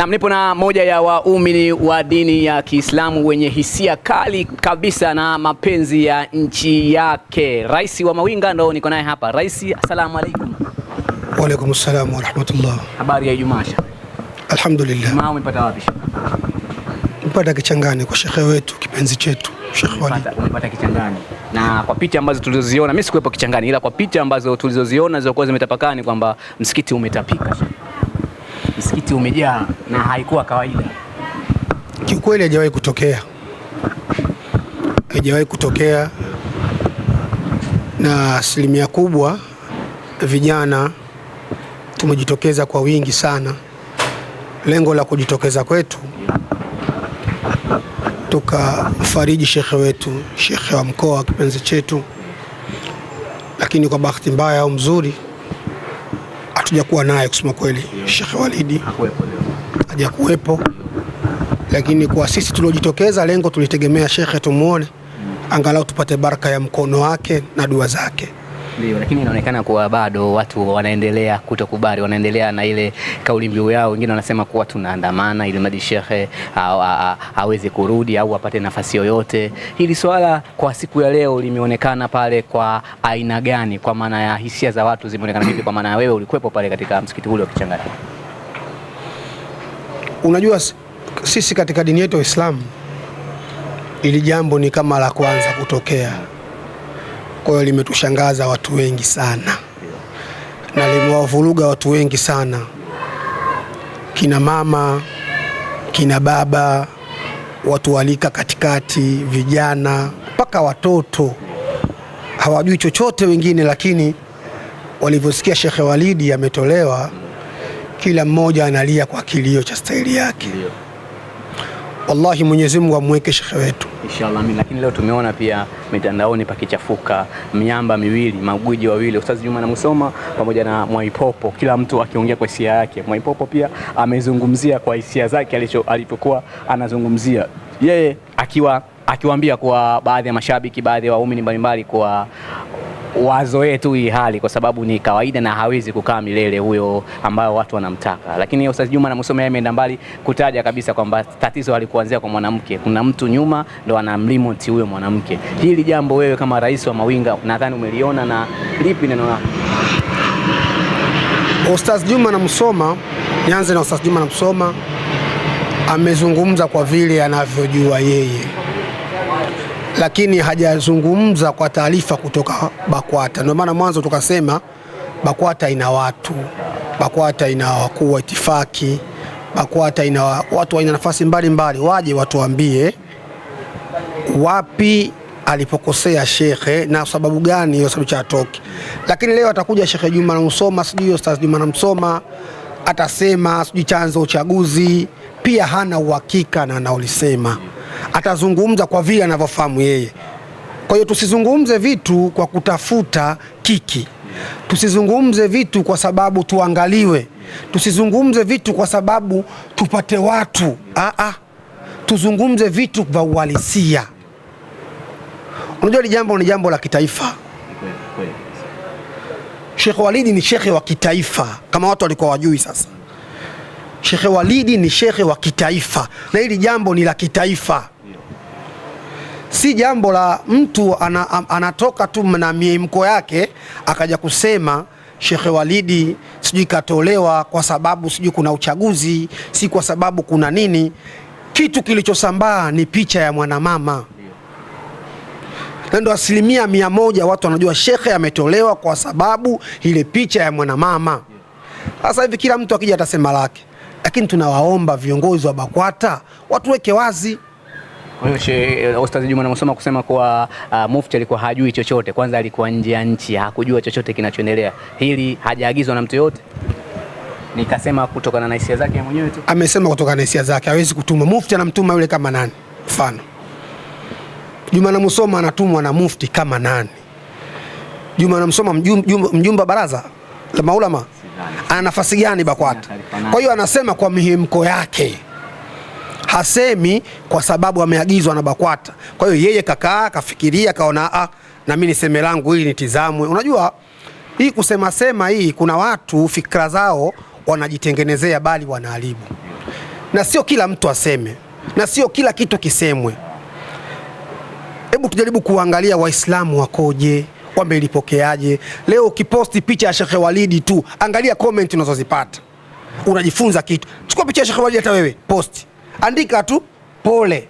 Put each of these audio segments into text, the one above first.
Na nipo na moja ya waumini wa dini ya Kiislamu wenye hisia kali kabisa na mapenzi ya nchi yake. Rais wa Mawinga ndo niko naye hapa. Rais, asalamu alaykum. Wa alaykum assalam wa rahmatullah. Habari ya Ijumaa? Alhamdulillah. Ijumaa umepata wapi? Mpata Kichangani kwa shekhe wetu kipenzi chetu Sheikh Walid. Umepata Kichangani. Na kwa picha ambazo tulizoziona, mimi sikuwepo Kichangani, ila kwa picha ambazo tulizoziona zilizokuwa zimetapakani kwamba msikiti umetapika. Msikiti umejaa na haikuwa kawaida. Kiukweli haijawahi kutokea. Haijawahi kutokea, na asilimia kubwa vijana tumejitokeza kwa wingi sana. Lengo la kujitokeza kwetu tukafariji shekhe wetu, shekhe wa mkoa kipenzi chetu, lakini kwa bahati mbaya au mzuri hatujakuwa naye kusema kweli. Shekhe Walidi hajakuwepo, lakini kwa sisi tuliojitokeza, lengo tulitegemea shekhe tumuone, angalau tupate baraka ya mkono wake na dua zake. Ndio, lakini inaonekana kuwa bado watu wanaendelea kutokubali, wanaendelea na ile kauli mbiu yao. Wengine wanasema kuwa tunaandamana ili mradi shekhe aweze kurudi au apate nafasi yoyote. Hili swala kwa siku ya leo limeonekana pale kwa aina gani? Kwa maana ya hisia za watu zimeonekana vipi? Kwa maana ya wewe ulikuwepo pale katika msikiti ule wa Kichangani. Unajua sisi katika dini yetu ya Uislamu ili jambo ni kama la kwanza kutokea. Kwa hiyo limetushangaza watu wengi sana na limewavuruga watu wengi sana, kina mama, kina baba, watu walika katikati, vijana mpaka watoto hawajui chochote wengine, lakini walivyosikia Sheikh Walidi ametolewa, kila mmoja analia kwa kilio cha staili yake. Wallahi Mwenyezi Mungu amweke shekhe wetu inshallah. Lakini leo tumeona pia mitandaoni pakichafuka, miamba miwili, magwiji wawili, Ustaz Juma na Musoma pamoja na Mwaipopo, kila mtu akiongea kwa hisia yake. Mwaipopo pia amezungumzia kwa hisia zake alipokuwa anazungumzia yeye, akiwaambia kwa baadhi ya mashabiki, baadhi ya waumini mbalimbali kwa wazoe tu hii hali kwa sababu ni kawaida na hawezi kukaa milele huyo ambao watu wanamtaka. Lakini Ustaz Juma na Musoma yeye ameenda mbali kutaja kabisa kwamba tatizo halikuanzia kwa mwanamke, kuna mtu nyuma ndo anamlimit huyo mwanamke. Hili jambo wewe kama rais wa Mawinga nadhani umeliona, na lipi neno lako? Ustaz Juma na Musoma, nianze na Ustaz Juma na Musoma, amezungumza kwa vile anavyojua yeye, lakini hajazungumza kwa taarifa kutoka BAKWATA. Ndio maana mwanzo tukasema BAKWATA ina watu, BAKWATA ina wakuu wa itifaki, BAKWATA ina watu wana nafasi mbalimbali, waje watuambie wapi alipokosea shekhe na sababu gani hiyo sababu cha atoki. Lakini leo atakuja Sheikh Juma na Musoma, sijui Ustaz Juma na Musoma atasema sijui chanzo uchaguzi, pia hana uhakika na anaolisema. Atazungumza kwa vile anavyofahamu yeye. Kwa hiyo tusizungumze vitu kwa kutafuta kiki, tusizungumze vitu kwa sababu tuangaliwe, tusizungumze vitu kwa sababu tupate watu. Tuzungumze vitu vya uhalisia. Unajua ni jambo la kitaifa. Sheikh Walidi ni shekhe wa kitaifa, kama watu walikuwa wajui. Sasa Sheikh Walidi ni shekhe wa kitaifa, na hili jambo ni la kitaifa, si jambo la mtu anatoka tu na miemko yake akaja kusema Sheikh Walidi sijui katolewa kwa sababu sijui kuna uchaguzi, si kwa sababu kuna nini. Kitu kilichosambaa ni picha ya mwanamama, na ndio 100% watu wanajua shekhe ametolewa kwa sababu ile picha ya mwanamama. Sasa hivi kila mtu akija atasema lake, lakini tunawaomba viongozi wa BAKWATA watuweke wazi. Kwa hiyo Ustaz Juma na Musoma kusema kwa mufti alikuwa hajui chochote, kwanza alikuwa nje ya nchi, hakujua chochote kinachoendelea, hili hajaagizwa na mtu yote, nikasema kutokana na hisia zake mwenyewe tu. Amesema kutokana na hisia zake, hawezi kutuma. Mufti anamtuma yule kama nani? Mfano Juma na Musoma anatumwa na mufti kama nani? Juma na Musoma mjumba baraza la maulama, ana nafasi gani BAKWATA? Kwa hiyo anasema kwa mihemko yake, hasemi kwa sababu ameagizwa na BAKWATA. Kwa hiyo yeye kakaa kafikiria kaona na mimi niseme langu ili nitizamwe. Unajua hii kusema hii, kuna watu fikra zao wanajitengenezea bali wanaharibu. na sio kila mtu aseme, na sio kila kitu kisemwe. Hebu tujaribu kuangalia Waislamu wakoje, wamelipokeaje. Leo ukiposti picha ya Sheikh Walidi tu, angalia comment unazozipata, unajifunza kitu. Chukua picha ya Sheikh Walidi, hata wewe posti, andika tu pole.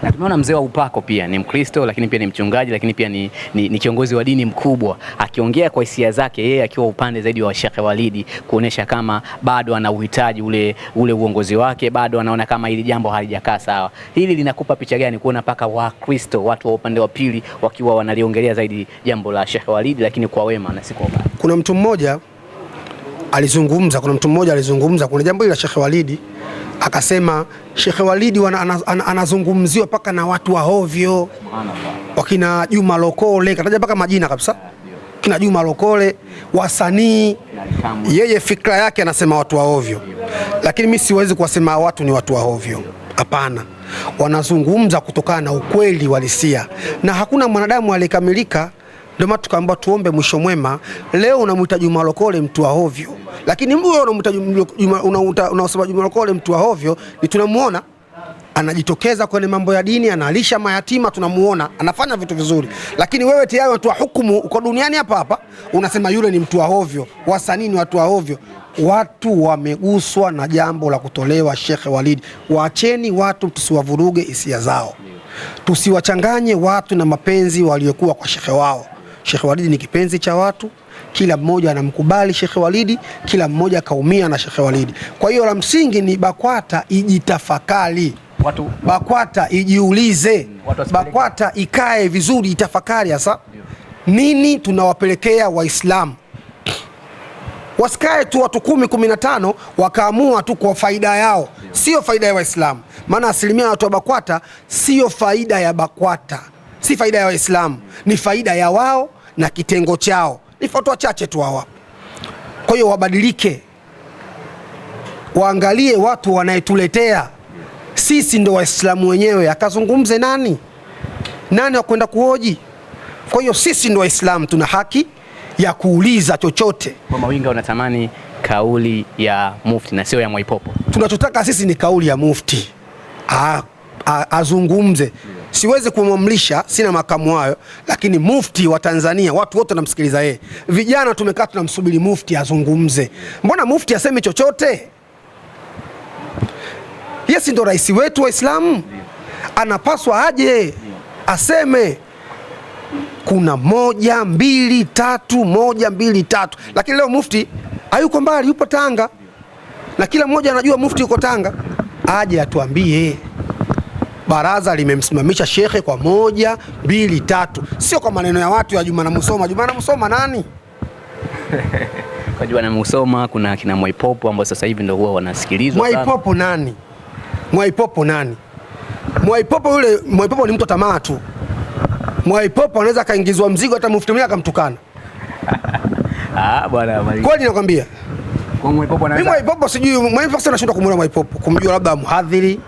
Na tumeona mzee wa upako pia ni Mkristo, lakini pia ni mchungaji, lakini pia ni kiongozi wa dini mkubwa, akiongea kwa hisia zake, yeye akiwa upande zaidi wa Sheikh Walidi, kuonesha kama bado ana uhitaji ule uongozi wake, bado anaona kama hili jambo halijakaa sawa. Hili linakupa picha gani kuona paka Wakristo, watu wa upande wa pili, wakiwa wanaliongelea zaidi jambo la Sheikh Walidi, lakini kwa wema na si kwa ubaya? Kuna mtu mmoja alizungumza kuna jambo hili la Sheikh Walidi, akasema Sheikh Walidi anazungumziwa paka na watu wa hovyo, wakina Juma Lokole, kataja paka majina kabisa, kina Juma Lokole, wasanii. Yeye fikra yake anasema watu wa hovyo, lakini mimi siwezi kuwasema watu ni watu wa hovyo. Hapana, wanazungumza kutokana na ukweli walisia, na hakuna mwanadamu aliyekamilika. Ndio maana tukaambiwa tuombe mwisho mwema. Leo unamuita Juma Lokole mtu wa hovyo, lakini wewe unasema Juma Lokole mtu wa hovyo, ni tunamuona anajitokeza kwenye mambo ya dini, analisha mayatima, tunamuona anafanya vitu vizuri, lakini wewe tayari watu wa hukumu uko duniani hapa unasema yule ni mtu wa hovyo, wasanii ni watu wa hovyo. Watu wameguswa na jambo la kutolewa Sheikh Walidi. Waacheni watu, tusiwavuruge hisia zao, tusiwachanganye watu na mapenzi waliokuwa kwa Sheikh wao. Sheikh Walidi ni kipenzi cha watu, kila mmoja anamkubali Sheikh Walidi, kila mmoja kaumia na Sheikh Walidi. Kwa hiyo la msingi ni BAKWATA ijitafakari, BAKWATA ijiulize, BAKWATA ikae vizuri, itafakari hasa nini tunawapelekea Waislamu. Wasikae tu watu 10-15 wakaamua tu kwa faida yao, sio faida ya Waislamu. Maana asilimia watu wa BAKWATA sio faida ya BAKWATA, si faida ya Waislamu, ni faida ya wao na kitengo chao. Ni watu wachache tu hawa. Kwa hiyo wabadilike, waangalie watu wanayetuletea. Sisi ndo Waislamu wenyewe, akazungumze nani wa kwenda kuhoji? Kwa hiyo sisi ndo Waislamu, tuna haki ya kuuliza chochote. Kwa Mawinga unatamani kauli ya Mufti na sio ya Mwaipopo? Tunachotaka sisi ni kauli ya Mufti, azungumze. Siwezi kumwamrisha, sina makamu hayo, lakini Mufti wa Tanzania watu wote wanamsikiliza yeye. Vijana tumekaa tunamsubiri Mufti azungumze. Mbona Mufti aseme chochote? Yesi ndo rais wetu wa Islamu, anapaswa aje aseme kuna 1 2 3, lakini leo Mufti hayuko mbali, yupo Tanga, na kila mmoja anajua Mufti yuko Tanga. Aje atuambie baraza limemsimamisha shekhe kwa 1 2 3, sio kwa maneno ya watu ya Juma na Musoma. Juma na Musoma nani? Kwa Juma na Musoma kuna kina Mwaipopo ambao sasa hivi ndio huwa wanasikilizwa sana. Mwaipopo nani? Mwaipopo ni mtu tamaa tu. Mwaipopo anaweza kaingizwa mzigo hata Mufti mwenyewe akamtukana. Bwana kweli nakwambia. Kwa Mwaipopo anaweza. Mimi Mwaipopo sijui, Mwaipopo sana nashinda kumuona Mwaipopo, kumjua labda mhadhiri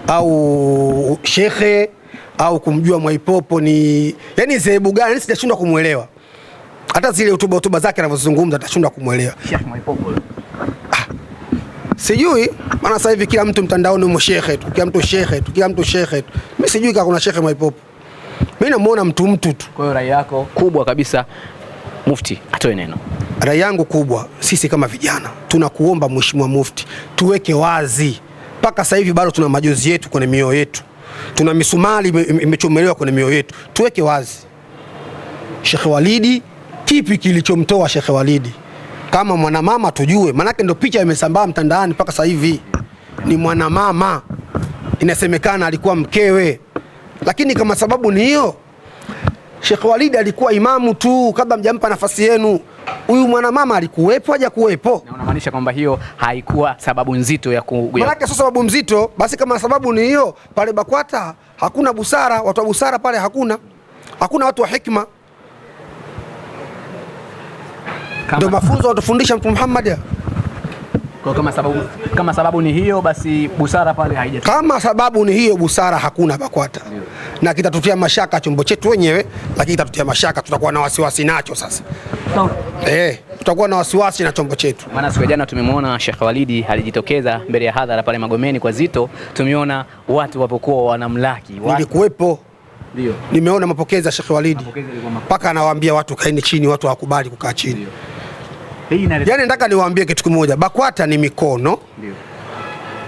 au shekhe, au kumjua Mwaipopo ni yani zehebu gani, sijashindwa kumuelewa. Hata zile hotuba zake anazozungumza atashindwa kumuelewa. Sheikh Mwaipopo. Sijui, maana sasa hivi kila mtu mtandaoni ni shekhe tu, kila mtu shekhe tu. Mimi sijui kama kuna Sheikh Mwaipopo. Mimi namuona mtu tu. Kwa hiyo rai yako kubwa kabisa Mufti atoe neno? Rai yangu kubwa, sisi kama vijana tunakuomba Mheshimiwa Mufti, tuweke wazi. Mpaka sasa hivi bado tuna majozi yetu kwenye mioyo yetu, tuna misumari imechomelewa kwenye mioyo yetu. Tuweke wazi, Sheikh Walidi, kipi kilichomtoa Sheikh Walidi? Kama mwanamama tujue, manake ndio picha imesambaa mtandaoni mpaka sasa hivi ni mwanamama, inasemekana alikuwa mkewe. Lakini kama sababu ni hiyo, Sheikh Walidi alikuwa imamu tu kabla mjampa nafasi yenu. Huyu mwanamama alikuwepo haja kuwepo? Na unamaanisha kwamba hiyo haikuwa sababu nzito ya Manake sio sababu nzito. Basi kama sababu ni hiyo, pale BAKWATA hakuna busara, watu wa busara pale hakuna watu wa hikma. Ndio mafunzo watufundisha Mtume Muhammad. Kwa kama sababu ni hiyo, basi busara pale haijatoka. Kama sababu ni hiyo, busara hakuna BAKWATA. na kitatutia mashaka chombo chetu wenyewe, lakini kitatutia mashaka, tutakuwa na wasiwasi nacho sasa. Tutakuwa na wasiwasi na chombo chetu. Maana siku jana tumemwona Sheikh Walidi alijitokeza mbele ya hadhara pale Magomeni kwa Zito, tumeona watu wapokuwa wanamlaki. Nilikuwepo. Ndio. Nimeona mapokezi ya Sheikh Walidi. Mpaka anawaambia watu kaeni chini, watu hawakubali kukaa chini. Yaani nataka niwaambie kitu kimoja, BAKWATA ni mikono. Ndio.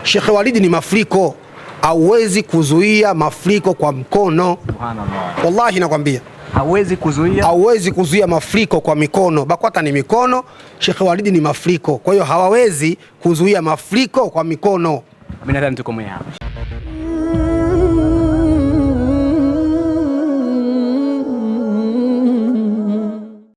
Sheikh Walidi ni mafuriko. Hauwezi kuzuia mafuriko kwa mkono. Subhanallah. Wallahi nakwambia. Hauwezi kuzuia mafuriko kwa mikono. BAKWATA ni mikono, Sheikh Walidi ni mafuriko. Kwa hiyo hawawezi kuzuia mafuriko kwa mikono. Mimi nadhani tuko mwenyewe hapa.